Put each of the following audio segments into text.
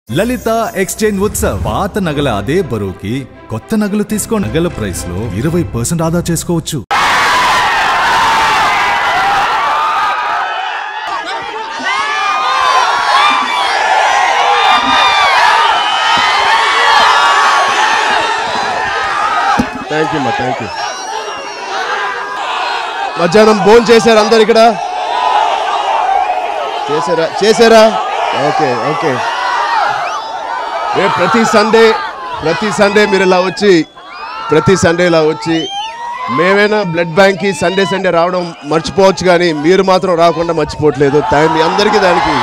లలిత exchange Utsav పాత నగల అదే బరువుకి కొత్త నగలు తీసుకో నగల ప్రైస్ లో 20% ఆదా చేసుకోవచ్చు. Thank you. మధ్యాహ్నం భోజనం చేశారు అందరు ఇక్కడ? చేశారా? ఓకే. ప్రతి సండే మీరు ఇలా వచ్చి ప్రతి సండే ఇలా వచ్చి మేమైనా బ్లడ్ బ్యాంక్కి సండే రావడం మర్చిపోవచ్చు, కానీ మీరు మాత్రం రాకుండా మర్చిపోవట్లేదు. మీ అందరికీ దానికి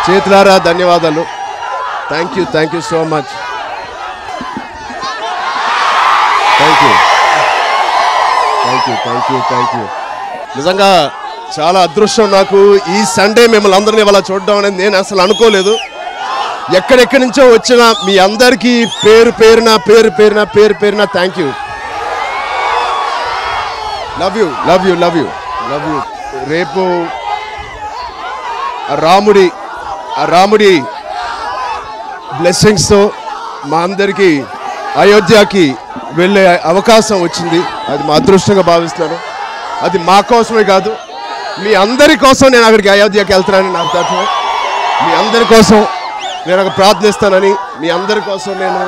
చేతులారా ధన్యవాదాలు. Thank you so much. Thank you. నిజంగా చాలా అదృష్టం నాకు ఈ సండే మిమ్మల్ని అందరినీ ఇలా చూడడం అనేది నేను అసలు అనుకోలేదు. ఎక్కడెక్కడి నుంచో వచ్చిన మీ అందరికీ పేరు పేరున థ్యాంక్ యూ. Love you. రేపు రాముడి బ్లెస్సింగ్స్తో మా అందరికీ అయోధ్యకి వెళ్ళే అవకాశం వచ్చింది. అది మా అదృష్టంగా భావిస్తున్నాను. అది మా కోసమే కాదు, మీ అందరి కోసం నేను అక్కడికి అయోధ్యకి వెళ్తున్నానని నాకు తరఫున మీ అందరి కోసం నేను అక్కడ ప్రార్థిస్తానని, మీ అందరి కోసం నేను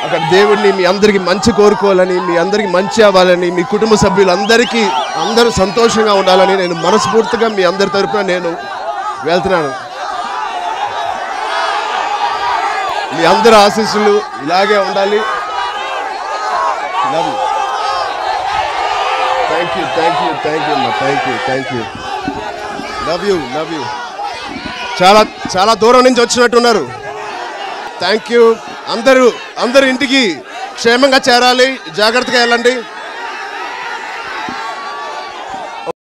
అక్కడ దేవుడిని మీ అందరికీ మంచి కోరుకోవాలని, మీ అందరికీ మంచి అవ్వాలని, మీ కుటుంబ సభ్యులందరికీ అందరూ సంతోషంగా ఉండాలని నేను మనస్ఫూర్తిగా మీ అందరి తరఫున నేను వెళ్తున్నాను. మీ అందరి ఆశీస్సులు ఇలాగే ఉండాలి. Thank you. Love you. చాలా దూరం నుంచి వచ్చినట్టున్నారు. Thank you. అందరూ ఇంటికి క్షేమంగా చేరాలి, జాగ్రత్తగా వెళ్ళండి.